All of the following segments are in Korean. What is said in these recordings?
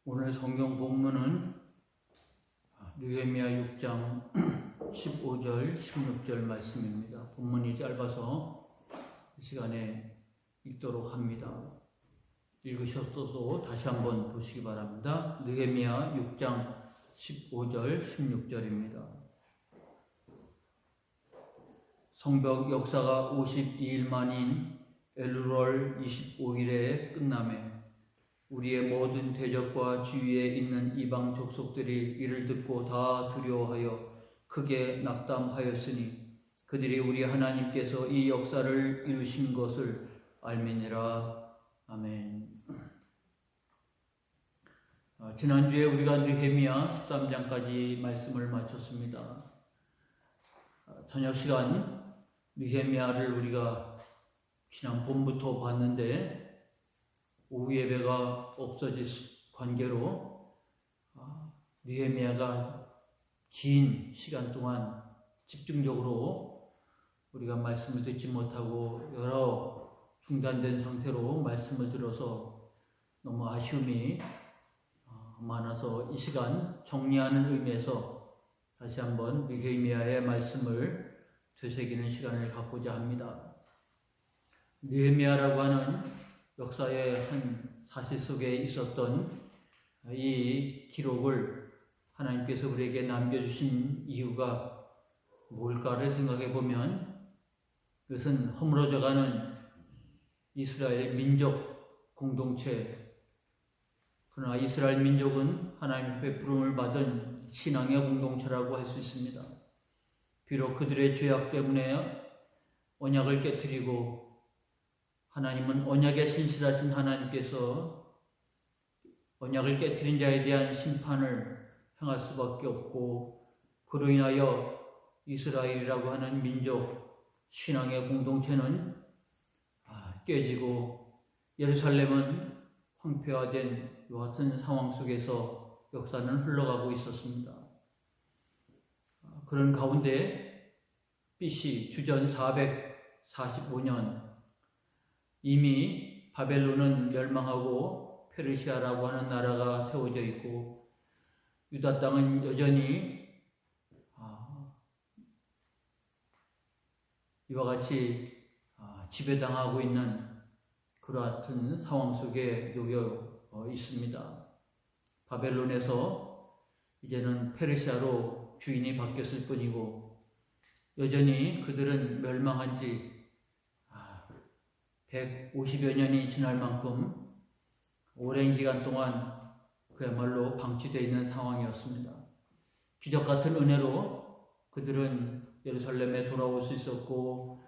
오늘 성경 본문은 느헤미야 6장 15절, 16절 말씀입니다. 본문이 짧아서 이 시간에 읽도록 합니다. 읽으셨어도 다시 한번 보시기 바랍니다. 느헤미야 6장 15절, 16절입니다. 성벽 역사가 52일 만인 엘루월 25일에 끝나매 우리의 모든 대적과 주위에 있는 이방 족속들이 이를 듣고 다 두려워하여 크게 낙담하였으니 그들이 우리 하나님께서 이 역사를 이루신 것을 알미니라. 아멘. 지난주에 우리가 느헤미야 13장까지 말씀을 마쳤습니다. 저녁 시간 느헤미야를 우리가 지난 봄부터 봤는데 오후 예배가 없어질 관계로 느헤미야가 긴 시간 동안 집중적으로 우리가 말씀을 듣지 못하고 여러 중단된 상태로 말씀을 들어서 너무 아쉬움이 많아서 이 시간 정리하는 의미에서 다시 한번 느헤미야의 말씀을 되새기는 시간을 갖고자 합니다. 느헤미야라고 하는 역사의 한 사실 속에 있었던 이 기록을 하나님께서 우리에게 남겨주신 이유가 뭘까를 생각해 보면 그것은 허물어져가는 이스라엘 민족 공동체, 그러나 이스라엘 민족은 하나님의 부름을 받은 신앙의 공동체라고 할 수 있습니다. 비록 그들의 죄악 때문에 언약을 깨트리고 하나님은 언약에 신실하신 하나님께서 언약을 깨트린 자에 대한 심판을 행할 수밖에 없고 그로 인하여 이스라엘이라고 하는 민족 신앙의 공동체는 깨지고 예루살렘은 황폐화된 이와 같은 상황 속에서 역사는 흘러가고 있었습니다. 그런 가운데 BC 주전 445년 이미 바벨론은 멸망하고 페르시아라고 하는 나라가 세워져 있고 유다 땅은 여전히 이와 같이 지배당하고 있는 그러한 상황 속에 놓여 있습니다. 바벨론에서 이제는 페르시아로 주인이 바뀌었을 뿐이고 여전히 그들은 멸망한 지 150여 년이 지날 만큼 오랜 기간 동안 그야말로 방치되어 있는 상황이었습니다. 기적 같은 은혜로 그들은 예루살렘에 돌아올 수 있었고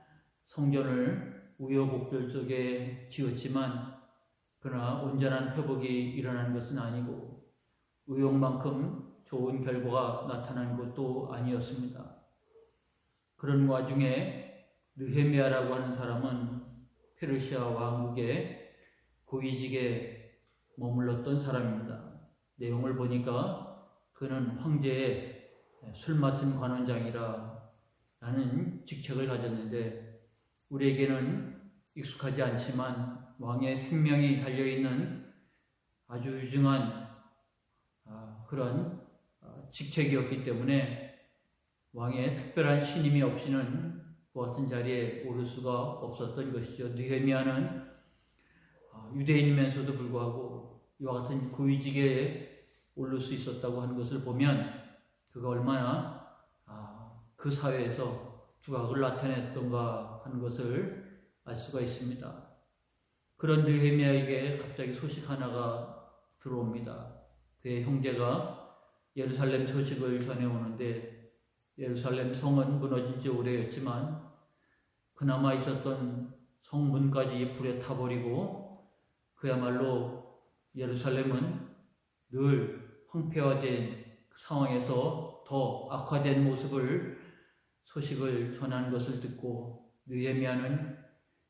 성전을 우여곡절 속에 지었지만 그러나 온전한 회복이 일어나는 것은 아니고 의욕만큼 좋은 결과가 나타난 것도 아니었습니다. 그런 와중에 느헤미야라고 하는 사람은 페르시아 왕국의 고위직에 머물렀던 사람입니다. 내용을 보니까 그는 황제의 술 맡은 관원장이라 라는 직책을 가졌는데 우리에게는 익숙하지 않지만 왕의 생명이 달려있는 아주 유중한 그런 직책이었기 때문에 왕의 특별한 신임이 없이는 그 같은 자리에 오를 수가 없었던 것이죠. 느헤미야는 유대인이면서도 불구하고 이와 같은 고위직에 오를 수 있었다고 하는 것을 보면 그가 얼마나 그 사회에서 두각을 나타냈던가 하는 것을 알 수가 있습니다. 그런 느헤미야에게 갑자기 소식 하나가 들어옵니다. 그의 형제가 예루살렘 소식을 전해오는데 예루살렘 성은 무너진 지 오래였지만 그나마 있었던 성문까지 불에 타버리고 그야말로 예루살렘은 늘 황폐화된 상황에서 더 악화된 소식을 전하는 것을 듣고 느헤미야는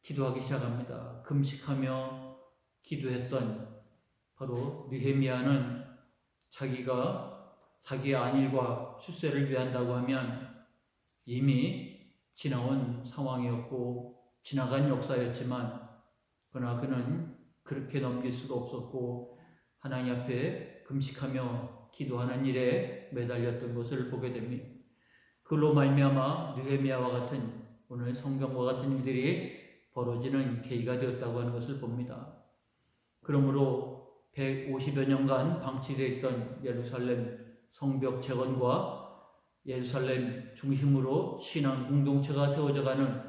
기도하기 시작합니다. 금식하며 기도했던 바로 느헤미야는 자기가 자기의 안일과 출세를 위한다고 하면 이미 지나온 상황이었고 지나간 역사였지만 그러나 그는 그렇게 넘길 수가 없었고 하나님 앞에 금식하며 기도하는 일에 매달렸던 것을 보게 됩니다. 그로 말미암아 느헤미야와 같은 오늘 성경과 같은 일들이 벌어지는 계기가 되었다고 하는 것을 봅니다. 그러므로 150여 년간 방치되어 있던 예루살렘 성벽 재건과 예루살렘 중심으로 신앙 공동체가 세워져가는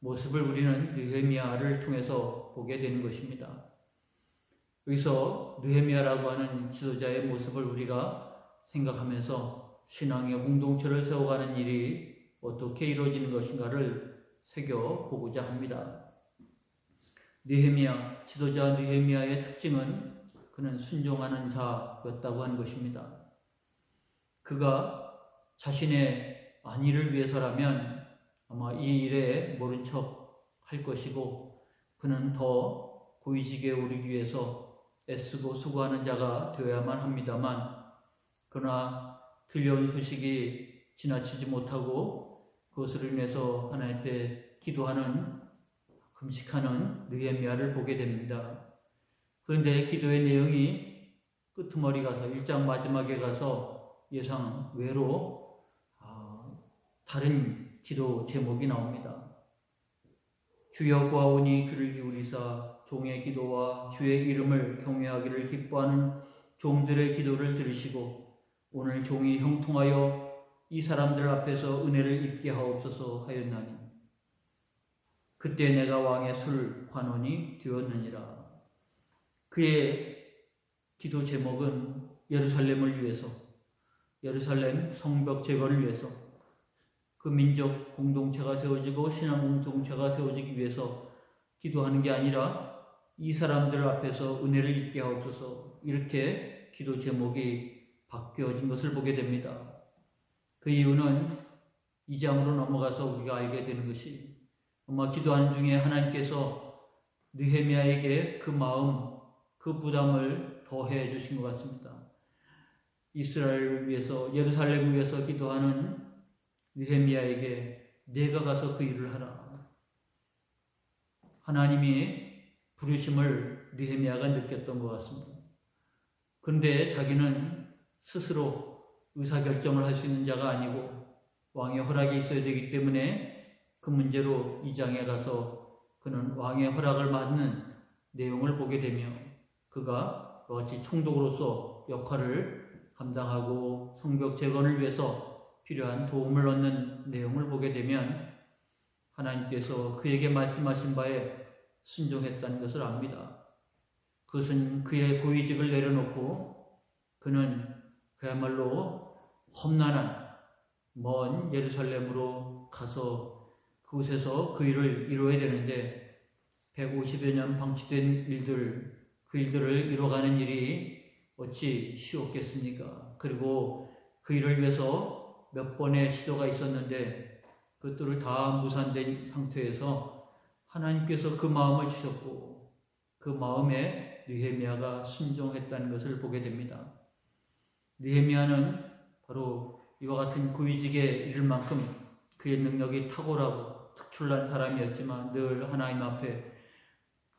모습을 우리는 느헤미야를 통해서 보게 되는 것입니다. 여기서 느헤미야라고 하는 지도자의 모습을 우리가 생각하면서 신앙의 공동체를 세워가는 일이 어떻게 이루어지는 것인가를 새겨보고자 합니다. 느헤미야, 지도자 느헤미야의 특징은 그는 순종하는 자였다고 하는 것입니다. 그가 자신의 안위를 위해서라면 아마 이 일에 모른 척 할 것이고 그는 더 고위직에 오르기 위해서 애쓰고 수고하는 자가 되어야만 합니다만 그러나 들려온 소식이 지나치지 못하고 그것으로 인해서 하나님께 기도하는 금식하는 느헤미야를 보게 됩니다. 그런데 기도의 내용이 끄트머리 가서 1장 마지막에 가서 예상 외로 다른 기도 제목이 나옵니다. 주여 구하오니 귀를 기울이사 종의 기도와 주의 이름을 경외하기를 기뻐하는 종들의 기도를 들으시고 오늘 종이 형통하여 이 사람들 앞에서 은혜를 입게 하옵소서 하였나니 그때 내가 왕의 술 관원이 되었느니라. 그의 기도 제목은 예루살렘을 위해서, 예루살렘 성벽 재건을 위해서, 그 민족 공동체가 세워지고 신앙 공동체가 세워지기 위해서 기도하는 게 아니라 이 사람들 앞에서 은혜를 입게 하옵소서, 이렇게 기도 제목이 바뀌어진 것을 보게 됩니다. 그 이유는 2장으로 넘어가서 우리가 알게 되는 것이 아마 기도하는 중에 하나님께서 느헤미야에게 그 마음, 그 부담을 더해 주신 것 같습니다. 이스라엘을 위해서, 예루살렘을 위해서 기도하는 느헤미야에게 내가 가서 그 일을 하라. 하나님이 부르심을 느헤미야가 느꼈던 것 같습니다. 그런데 자기는 스스로 의사결정을 할 수 있는 자가 아니고 왕의 허락이 있어야 되기 때문에 그 문제로 2장에 가서 그는 왕의 허락을 받는 내용을 보게 되며 그가 같이 총독으로서 역할을 감당하고 성벽 재건을 위해서 필요한 도움을 얻는 내용을 보게 되면 하나님께서 그에게 말씀하신 바에 순종했다는 것을 압니다. 그것은 그의 고위직을 내려놓고 그는 그야말로 험난한 먼 예루살렘으로 가서 그곳에서 그 일을 이루어야 되는데 150여 년 방치된 일들, 그 일들을 이뤄가는 일이 어찌 쉬웠겠습니까? 그리고 그 일을 위해서 몇 번의 시도가 있었는데 그것들을 다 무산된 상태에서 하나님께서 그 마음을 주셨고 그 마음에 느헤미야가 순종했다는 것을 보게 됩니다. 느헤미야는 바로 이와 같은 고위직에 이를 만큼 그의 능력이 탁월하고 특출난 사람이었지만 늘 하나님 앞에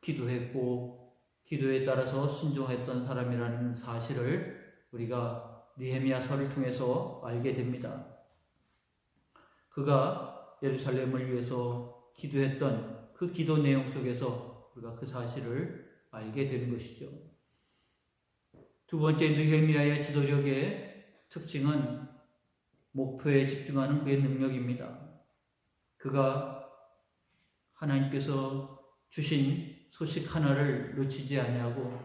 기도했고 기도에 따라서 순종했던 사람이라는 사실을 우리가 느헤미야서를 통해서 알게 됩니다. 그가 예루살렘을 위해서 기도했던 그 기도 내용 속에서 우리가 그 사실을 알게 되는 것이죠. 두 번째, 느헤미야의 지도력의 특징은 목표에 집중하는 그의 능력입니다. 그가 하나님께서 주신 소식 하나를 놓치지 아니하고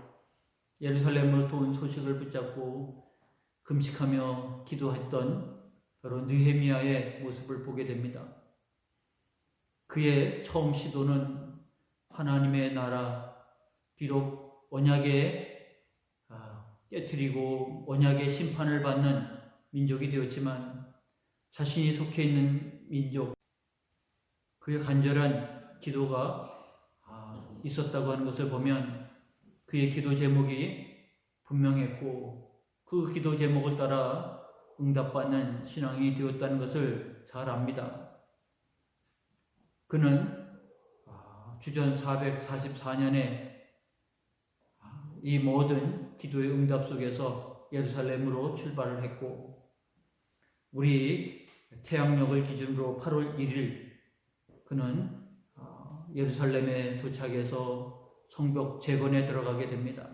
예루살렘으로부터 온 소식을 붙잡고 금식하며 기도했던 바로 느헤미야의 모습을 보게 됩니다. 그의 처음 시도는 하나님의 나라, 비록 언약에 깨트리고 언약의 심판을 받는 민족이 되었지만 자신이 속해 있는 민족, 그의 간절한 기도가 있었다고 하는 것을 보면 그의 기도 제목이 분명했고 그 기도 제목을 따라 응답받는 신앙이 되었다는 것을 잘 압니다. 그는 주전 444년에 이 모든 기도의 응답 속에서 예루살렘으로 출발을 했고, 우리 태양력을 기준으로 8월 1일 그는 예루살렘에 도착해서 성벽 재건에 들어가게 됩니다.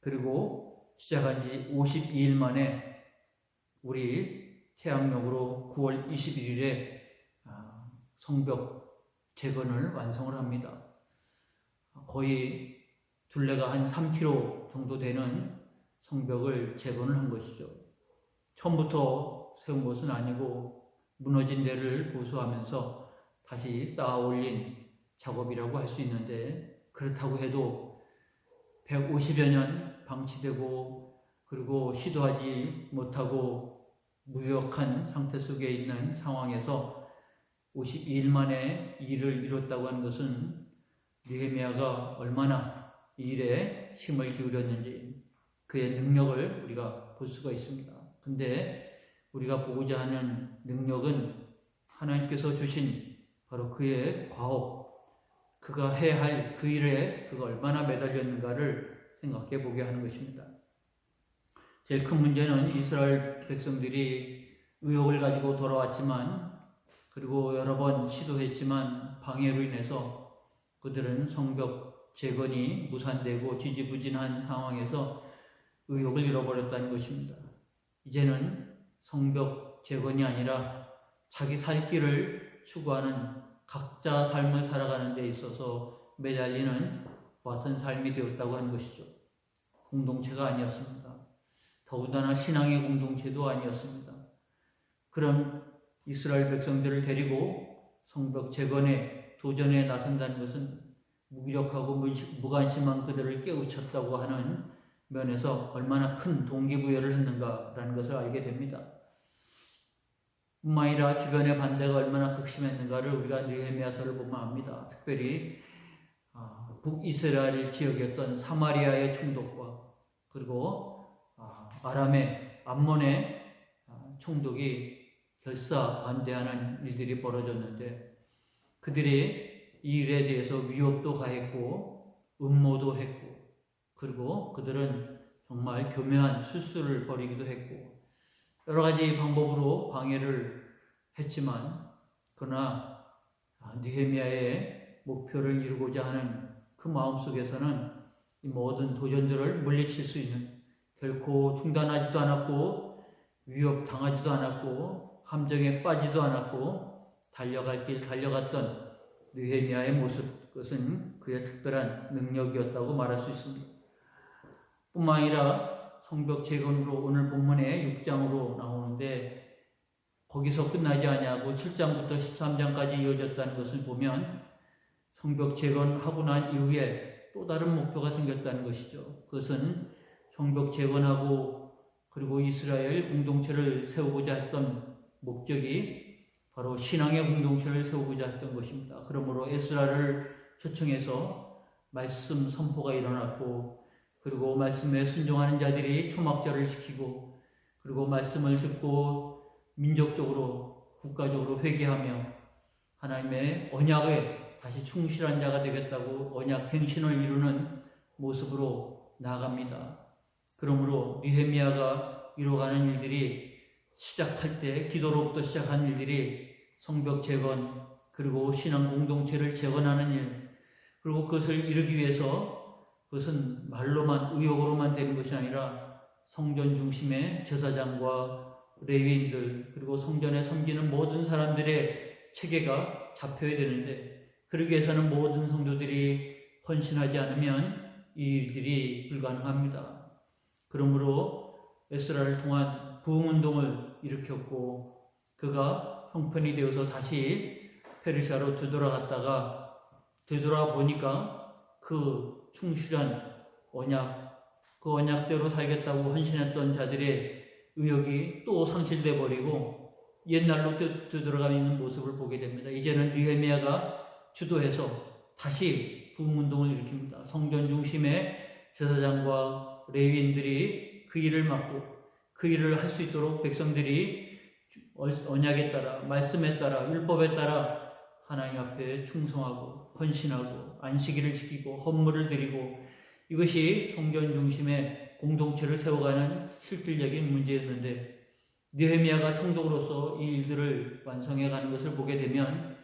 그리고 시작한 지 52일 만에 우리 태양력으로 9월 21일에 성벽 재건을 완성을 합니다. 거의 둘레가 한 3km 정도 되는 성벽을 재건을 한 것이죠. 처음부터 세운 것은 아니고 무너진 데를 보수하면서 다시 쌓아 올린 작업이라고 할 수 있는데, 그렇다고 해도 150여 년 방치되고 그리고 시도하지 못하고 무력한 상태 속에 있는 상황에서 52일 만에 이 일을 이뤘다고 하는 것은 느헤미야가 얼마나 이 일에 힘을 기울였는지 그의 능력을 우리가 볼 수가 있습니다. 근데 우리가 보고자 하는 능력은 하나님께서 주신 바로 그의 과업, 그가 해야 할 그 일에 그가 얼마나 매달렸는가를 생각해 보게 하는 것입니다. 제일 큰 문제는 이스라엘 백성들이 의욕을 가지고 돌아왔지만, 그리고 여러 번 시도했지만 방해로 인해서 그들은 성벽 재건이 무산되고 지지부진한 상황에서 의욕을 잃어버렸다는 것입니다. 이제는 성벽 재건이 아니라 자기 살 길을 추구하는 각자 삶을 살아가는 데 있어서 매달리는 같은 삶이 되었다고 하는 것이죠. 공동체가 아니었습니다. 더군다나 신앙의 공동체도 아니었습니다. 그런 이스라엘 백성들을 데리고 성벽 재건에 도전에 나선다는 것은 무기력하고 무관심한 그들을 깨우쳤다고 하는 면에서 얼마나 큰 동기부여를 했는가라는 것을 알게 됩니다. 뿐만 아니라 주변의 반대가 얼마나 극심했는가를 우리가 느헤미야서를 보면 압니다. 특별히 북이스라엘 지역이었던 사마리아의 총독과 그리고 아람의 암몬의 총독이 결사반대하는 일들이 벌어졌는데, 그들이 이 일에 대해서 위협도 가했고 음모도 했고, 그리고 그들은 정말 교묘한 술수를 벌이기도 했고 여러 가지 방법으로 방해를 했지만, 그러나 느헤미야의 목표를 이루고자 하는 그 마음속에서는 이 모든 도전들을 물리칠 수 있는, 결코 중단하지도 않았고 위협당하지도 않았고 함정에 빠지도 않았고 달려갈 길 달려갔던 느헤미야의 모습, 그것은 그의 특별한 능력이었다고 말할 수 있습니다. 뿐만 아니라 성벽 재건으로 오늘 본문에 6장으로 나오는데, 거기서 끝나지 아니하고 7장부터 13장까지 이어졌다는 것을 보면 성벽 재건하고 난 이후에 또 다른 목표가 생겼다는 것이죠. 그것은 성벽 재건하고 그리고 이스라엘 공동체를 세우고자 했던 목적이 바로 신앙의 공동체를 세우고자 했던 것입니다. 그러므로 에스라를 초청해서 말씀 선포가 일어났고, 그리고 말씀에 순종하는 자들이 초막절을 지키고, 그리고 말씀을 듣고 민족적으로 국가적으로 회개하며 하나님의 언약에 다시 충실한 자가 되겠다고 언약 갱신을 이루는 모습으로 나아갑니다. 그러므로 느헤미야가 이루어가는 일들이 시작할 때 기도로부터 시작한 일들이 성벽 재건, 그리고 신앙 공동체를 재건하는 일, 그리고 그것을 이루기 위해서 그것은 말로만 의욕으로만 되는 것이 아니라 성전 중심의 제사장과 레위인들, 그리고 성전에 섬기는 모든 사람들의 체계가 잡혀야 되는데, 그러기 위해서는 모든 성도들이 헌신하지 않으면 이 일들이 불가능합니다. 그러므로 에스라를 통한 부흥운동을 일으켰고, 그가 형편이 되어서 다시 페르시아로 되돌아갔다가 되돌아보니까 그 충실한 언약, 그 언약대로 살겠다고 헌신했던 자들의 의욕이 또 상실돼 버리고 옛날로 되돌아가 있는 모습을 보게 됩니다. 이제는 느헤미야가 주도해서 다시 부흥운동을 일으킵니다. 성전 중심의 제사장과 레위인들이 그 일을 맡고 그 일을 할 수 있도록 백성들이 언약에 따라, 말씀에 따라, 율법에 따라 하나님 앞에 충성하고 헌신하고 안식일을 지키고 헌물을 드리고 이것이 성전 중심의 공동체를 세워가는 실질적인 문제였는데, 느헤미야가 총독으로서 이 일들을 완성해가는 것을 보게 되면,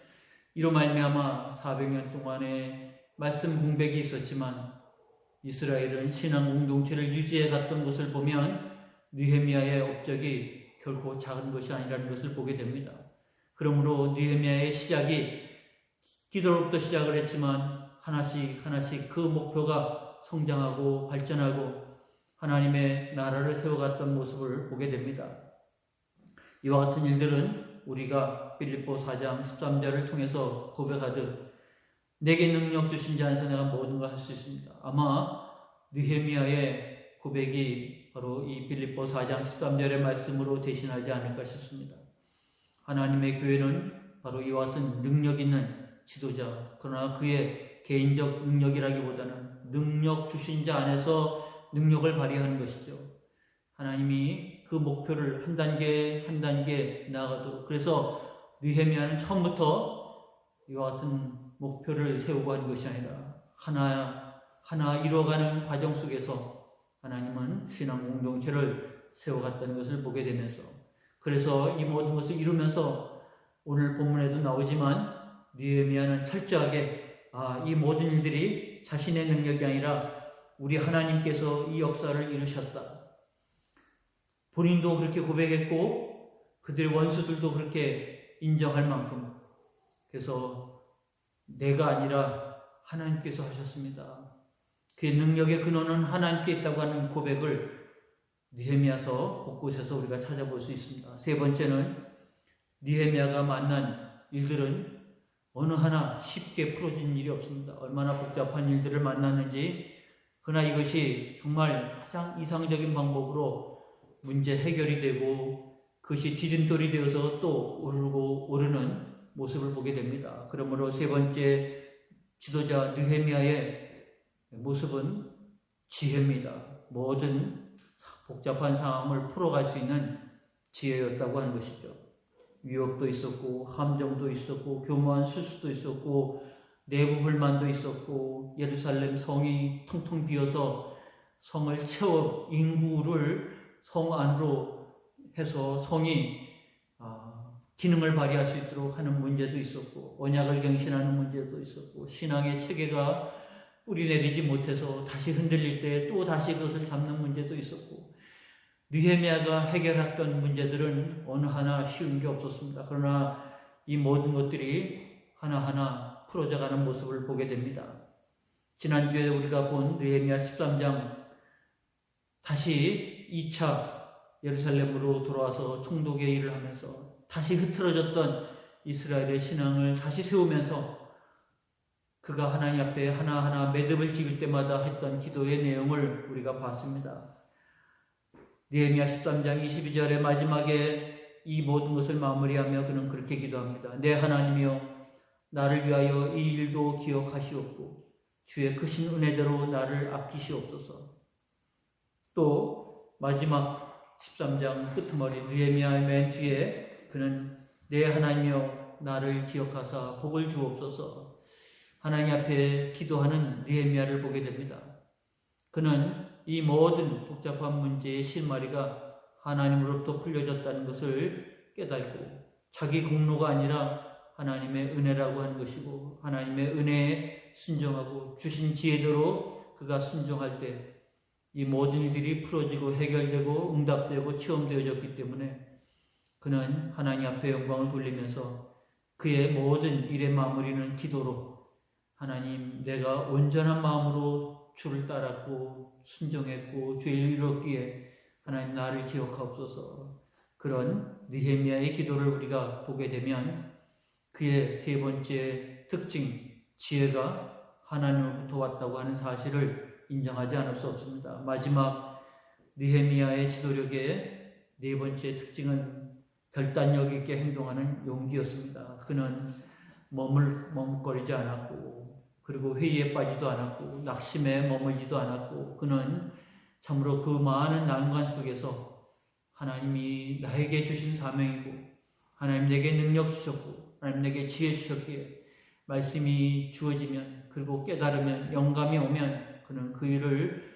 이로 말미암아 400년 동안의 말씀 공백이 있었지만 이스라엘은 신앙 공동체를 유지해갔던 것을 보면 느헤미야의 업적이 결코 작은 것이 아니라는 것을 보게 됩니다. 그러므로 느헤미야의 시작이 기도로부터 시작을 했지만 하나씩 하나씩 그 목표가 성장하고 발전하고 하나님의 나라를 세워갔던 모습을 보게 됩니다. 이와 같은 일들은 우리가 빌립보 4장 13절을 통해서 고백하듯 내게 능력 주신 자 안에서 내가 모든 걸 할 수 있습니다. 아마 느헤미야의 고백이 바로 이 빌립보 4장 13절의 말씀으로 대신하지 않을까 싶습니다. 하나님의 교회는 바로 이와 같은 능력 있는 지도자, 그러나 그의 개인적 능력이라기보다는 능력 주신 자 안에서 능력을 발휘하는 것이죠. 하나님이 그 목표를 한 단계 한 단계 나아가도록, 그래서 느헤미야는 처음부터 이와 같은 목표를 세우고 하는 것이 아니라 하나 이루어가는 과정 속에서 하나님은 신앙 공동체를 세워갔다는 것을 보게 되면서, 그래서 이 모든 것을 이루면서 오늘 본문에도 나오지만 느헤미야는 철저하게 이 모든 일들이 자신의 능력이 아니라 우리 하나님께서 이 역사를 이루셨다. 본인도 그렇게 고백했고 그들의 원수들도 그렇게 인정할 만큼, 그래서 내가 아니라 하나님께서 하셨습니다. 그의 능력의 근원은 하나님께 있다고 하는 고백을 느헤미야서 곳곳에서 우리가 찾아볼 수 있습니다. 세 번째는 느헤미야가 만난 일들은 어느 하나 쉽게 풀어진 일이 없습니다. 얼마나 복잡한 일들을 만났는지, 그러나 이것이 정말 가장 이상적인 방법으로 문제 해결이 되고 그것이 디딤돌이 되어서 또 오르는 모습을 보게 됩니다. 그러므로 세 번째 지도자 느헤미야의 모습은 지혜입니다. 모든 복잡한 상황을 풀어갈 수 있는 지혜였다고 하는 것이죠. 위협도 있었고 함정도 있었고 교묘한 수수도 있었고 내부 불만도 있었고 예루살렘 성이 텅텅 비어서 성을 채워 인구를 성 안으로 해서 성이 기능을 발휘할 수 있도록 하는 문제도 있었고, 언약을 갱신하는 문제도 있었고, 신앙의 체계가 뿌리 내리지 못해서 다시 흔들릴 때 또 다시 그것을 잡는 문제도 있었고, 느헤미야가 해결했던 문제들은 어느 하나 쉬운 게 없었습니다. 그러나 이 모든 것들이 하나하나 풀어져가는 모습을 보게 됩니다. 지난주에 우리가 본 느헤미야 13장, 다시 2차 예루살렘으로 돌아와서 총독의 일을 하면서 다시 흐트러졌던 이스라엘의 신앙을 다시 세우면서 그가 하나님 앞에 하나하나 매듭을 지을 때마다 했던 기도의 내용을 우리가 봤습니다. 느헤미야 13장 22절의 마지막에 이 모든 것을 마무리하며 그는 그렇게 기도합니다. 내 하나님이여, 나를 위하여 이 일도 기억하시옵고 주의 크신 은혜대로 나를 아끼시옵소서. 또 마지막 13장 끄트머리 느헤미야의 맨 뒤에 그는 내 하나님이여 나를 기억하사 복을 주옵소서. 하나님 앞에 기도하는 느헤미야를 보게 됩니다. 그는 이 모든 복잡한 문제의 실마리가 하나님으로부터 풀려졌다는 것을 깨닫고 자기 공로가 아니라 하나님의 은혜라고 하는 것이고, 하나님의 은혜에 순종하고 주신 지혜대로 그가 순종할 때 이 모든 일들이 풀어지고 해결되고 응답되고 체험되어졌기 때문에 그는 하나님 앞에 영광을 돌리면서 그의 모든 일의 마무리는 기도로, 하나님 내가 온전한 마음으로 주를 따랐고 순종했고 주의 이루었기에 하나님 나를 기억하옵소서. 그런 느헤미야의 기도를 우리가 보게 되면 그의 세 번째 특징, 지혜가 하나님으로부터 왔다고 하는 사실을 인정하지 않을 수 없습니다. 마지막 느헤미야의 지도력의 네 번째 특징은 결단력 있게 행동하는 용기였습니다. 그는 머뭇거리지 않았고, 그리고 회의에 빠지도 않았고, 낙심에 머물지도 않았고, 그는 참으로 그 많은 난관 속에서 하나님이 나에게 주신 사명이고, 하나님 내게 능력 주셨고, 하나님 내게 지혜 주셨기에 말씀이 주어지면, 그리고 깨달으면, 영감이 오면 그는 그 일을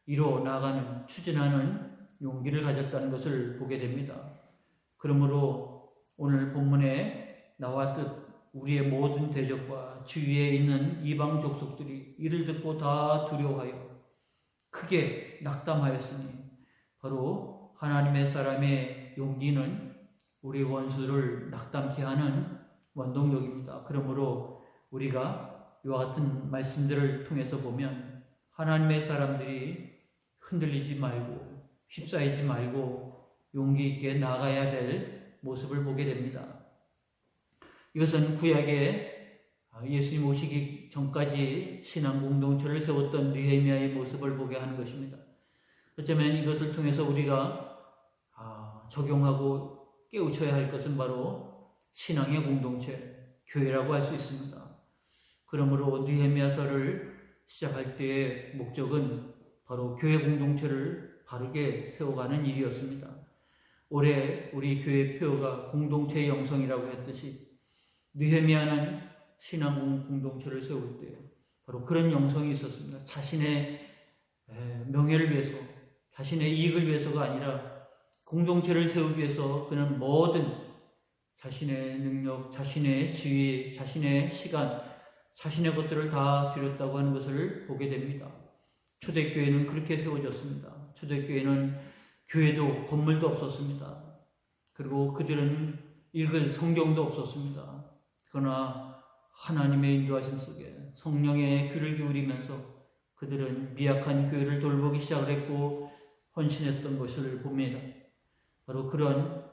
이뤄 나가는, 추진하는 용기를 가졌다는 것을 보게 됩니다. 그러므로 오늘 본문에 나왔듯 우리의 모든 대적과 주위에 있는 이방 족속들이 이를 듣고 다 두려워하여 크게 낙담하였으니, 바로 하나님의 사람의 용기는 우리 원수를 낙담케 하는 원동력입니다. 그러므로 우리가 이와 같은 말씀들을 통해서 보면 하나님의 사람들이 흔들리지 말고 휩싸이지 말고 용기 있게 나가야 될 모습을 보게 됩니다. 이것은 구약에 예수님 오시기 전까지 신앙 공동체를 세웠던 느헤미야의 모습을 보게 하는 것입니다. 어쩌면 이것을 통해서 우리가 적용하고 깨우쳐야 할 것은 바로 신앙의 공동체, 교회라고 할 수 있습니다. 그러므로 느헤미야서를 시작할 때의 목적은 바로 교회 공동체를 바르게 세워가는 일이었습니다. 올해 우리 교회 표어가 공동체의 영성이라고 했듯이 느헤미야는 신앙 공동체를 세울 때 바로 그런 영성이 있었습니다. 자신의 명예를 위해서, 자신의 이익을 위해서가 아니라 공동체를 세우기 위해서 그는 뭐든 자신의 능력, 자신의 지위, 자신의 시간, 자신의 것들을 다 드렸다고 하는 것을 보게 됩니다. 초대교회는 그렇게 세워졌습니다. 초대교회는 교회도 건물도 없었습니다. 그리고 그들은 읽을 성경도 없었습니다. 그러나 하나님의 인도하심 속에 성령의 귀를 기울이면서 그들은 미약한 교회를 돌보기 시작을 했고 헌신했던 것을 봅니다. 바로 그런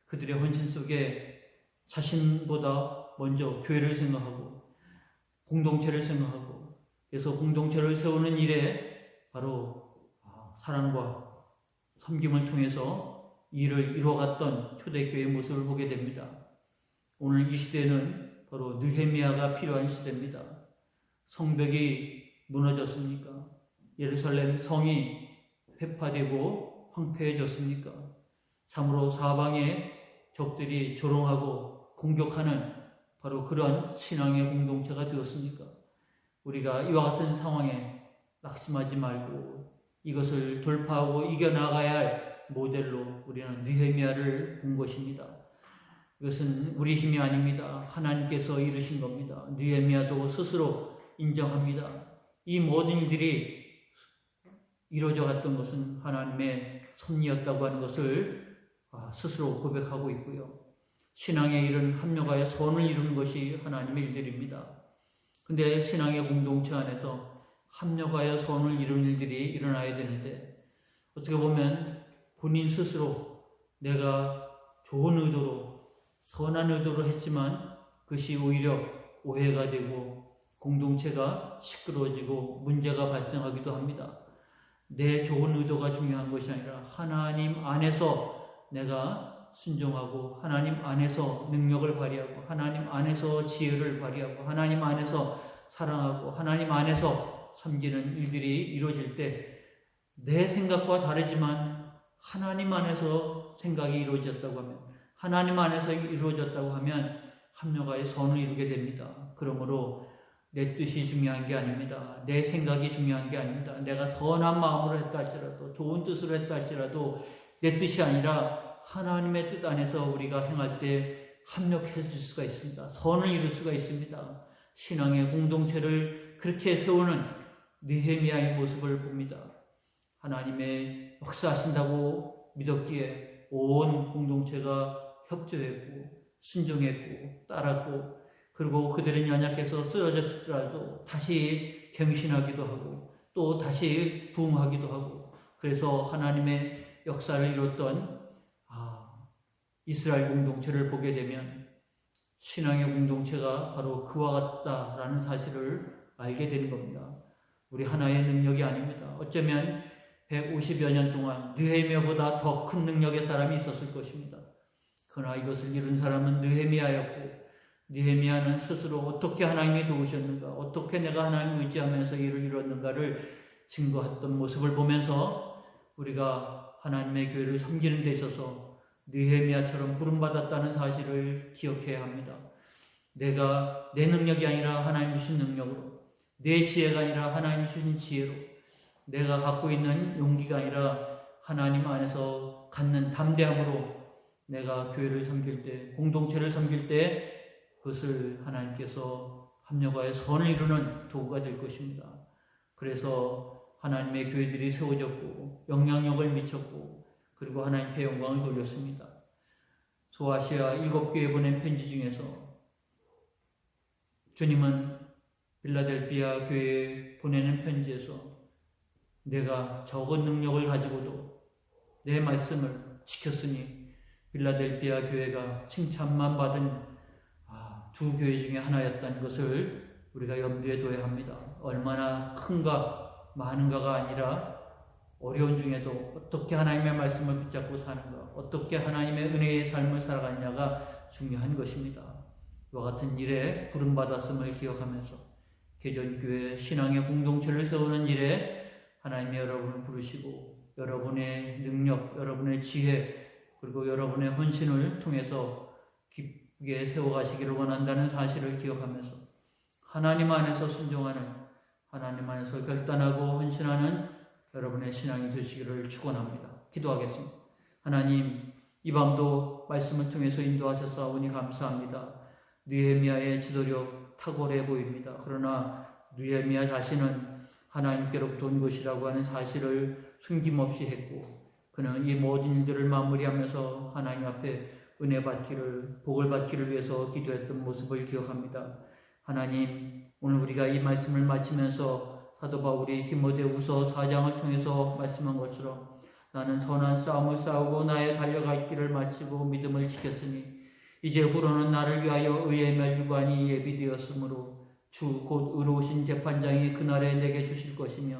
그들의 헌신 속에 자신보다 먼저 교회를 생각하고 공동체를 생각하고, 그래서 공동체를 세우는 일에 바로 사랑과 섬김을 통해서 일을 이루어갔던 초대교회의 모습을 보게 됩니다. 오늘 이 시대는 바로 느헤미야가 필요한 시대입니다. 성벽이 무너졌습니까? 예루살렘 성이 회파되고 황폐해졌습니까? 참으로 사방에 적들이 조롱하고 공격하는 바로 그런 신앙의 공동체가 되었습니까? 우리가 이와 같은 상황에 낙심하지 말고 이것을 돌파하고 이겨나가야 할 모델로 우리는 느헤미야를 본 것입니다. 이것은 우리 힘이 아닙니다. 하나님께서 이루신 겁니다. 느헤미야도 스스로 인정합니다. 이 모든 일들이 이루어져 갔던 것은 하나님의 섭리였다고 하는 것을 스스로 고백하고 있고요. 신앙의 일은 합력하여 선을 이루는 것이 하나님의 일들입니다. 근데 신앙의 공동체 안에서 합력하여 선을 이루는 일들이 일어나야 되는데, 어떻게 보면 본인 스스로 내가 좋은 의도로, 선한 의도로 했지만 그것이 오히려 오해가 되고 공동체가 시끄러워지고 문제가 발생하기도 합니다. 내 좋은 의도가 중요한 것이 아니라 하나님 안에서 내가 순종하고 하나님 안에서 능력을 발휘하고 하나님 안에서 지혜를 발휘하고 하나님 안에서 사랑하고 하나님 안에서 섬기는 일들이 이루어질 때 내 생각과 다르지만 하나님 안에서 생각이 이루어졌다고 하면, 하나님 안에서 이루어졌다고 하면 합력하여 선을 이루게 됩니다. 그러므로 내 뜻이 중요한 게 아닙니다. 내 생각이 중요한 게 아닙니다. 내가 선한 마음으로 했다 할지라도, 좋은 뜻으로 했다 할지라도 내 뜻이 아니라 하나님의 뜻 안에서 우리가 행할 때 합력해 줄 수가 있습니다. 선을 이룰 수가 있습니다. 신앙의 공동체를 그렇게 세우는 느헤미야의 모습을 봅니다. 하나님의 역사하신다고 믿었기에 온 공동체가 협조했고 순종했고 따랐고, 그리고 그들은 연약해서 쓰러졌더라도 다시 갱신하기도 하고 또 다시 부흥하기도 하고, 그래서 하나님의 역사를 이뤘던 이스라엘 공동체를 보게 되면 신앙의 공동체가 바로 그와 같다라는 사실을 알게 되는 겁니다. 우리 하나의 능력이 아닙니다. 어쩌면 150여 년 동안 느헤미야보다 더 큰 능력의 사람이 있었을 것입니다. 그러나 이것을 이룬 사람은 느헤미야였고, 느헤미야는 스스로 어떻게 하나님이 도우셨는가, 어떻게 내가 하나님을 의지하면서 일을 이뤘는가를 증거했던 모습을 보면서 우리가 하나님의 교회를 섬기는 데 있어서 느헤미야처럼 부름받았다는 사실을 기억해야 합니다. 내가 내 능력이 아니라 하나님 주신 능력으로, 내 지혜가 아니라 하나님 주신 지혜로, 내가 갖고 있는 용기가 아니라 하나님 안에서 갖는 담대함으로 내가 교회를 섬길 때, 공동체를 섬길 때 그것을 하나님께서 합력하여 선을 이루는 도구가 될 것입니다. 그래서 하나님의 교회들이 세워졌고 영향력을 미쳤고 그리고 하나님께 영광을 돌렸습니다. 소아시아 7교회에 보낸 편지 중에서 주님은 빌라델비아 교회에 보내는 편지에서 내가 적은 능력을 가지고도 내 말씀을 지켰으니 빌라델비아 교회가 칭찬만 받은 두 교회 중에 하나였다는 것을 우리가 염두에 둬야 합니다. 얼마나 큰가 많은가가 아니라 어려운 중에도 어떻게 하나님의 말씀을 붙잡고 사는가, 어떻게 하나님의 은혜의 삶을 살아가느냐가 중요한 것입니다. 이와 같은 일에 부름받았음을 기억하면서 개전교회 신앙의 공동체를 세우는 일에 하나님이 여러분을 부르시고 여러분의 능력, 여러분의 지혜 그리고 여러분의 헌신을 통해서 깊게 세워가시기를 원한다는 사실을 기억하면서 하나님 안에서 순종하는, 하나님 안에서 결단하고 헌신하는 여러분의 신앙이 되시기를 축원합니다. 기도하겠습니다. 하나님, 이 밤도 말씀을 통해서 인도하셨사오니 감사합니다. 느헤미야의 지도력 탁월해 보입니다. 그러나 느헤미야 자신은 하나님께로부터 온 것이라고 하는 사실을 숨김없이 했고 그는 이 모든 일들을 마무리하면서 하나님 앞에 은혜 받기를, 복을 받기를 위해서 기도했던 모습을 기억합니다. 하나님, 오늘 우리가 이 말씀을 마치면서 사도 바울이 디모데후서 4장을 통해서 말씀한 것처럼 나는 선한 싸움을 싸우고 나의 달려갈 길을 마치고 믿음을 지켰으니 이제 후로는 나를 위하여 의의 멸류관이 예비되었으므로 주 곧 의로우신 재판장이 그날에 내게 주실 것이며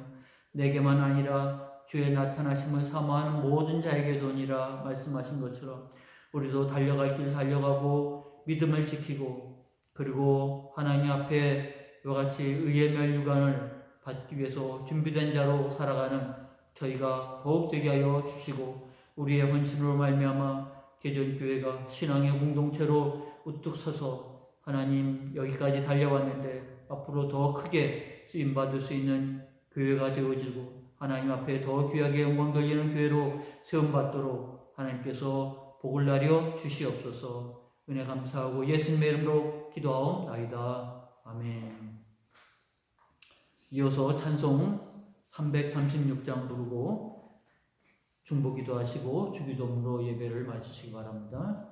내게만 아니라 주의 나타나심을 사모하는 모든 자에게 도니라 말씀하신 것처럼 우리도 달려갈 길 달려가고 믿음을 지키고 그리고 하나님 앞에 이와 같이 의의 멸류관을 받기 위해서 준비된 자로 살아가는 저희가 더욱 되게 하여 주시고 우리의 헌신으로 말미암아 개전교회가 신앙의 공동체로 우뚝 서서 하나님 여기까지 달려왔는데 앞으로 더 크게 쓰임받을 수 있는 교회가 되어지고 하나님 앞에 더 귀하게 영광 돌리는 교회로 세움받도록 하나님께서 복을 나려 주시옵소서. 은혜 감사하고 예수님의 이름으로 기도하옵나이다. 아멘. 이어서 찬송 336장 부르고 중보기도 하시고 주기도문으로 예배를 마치시기 바랍니다.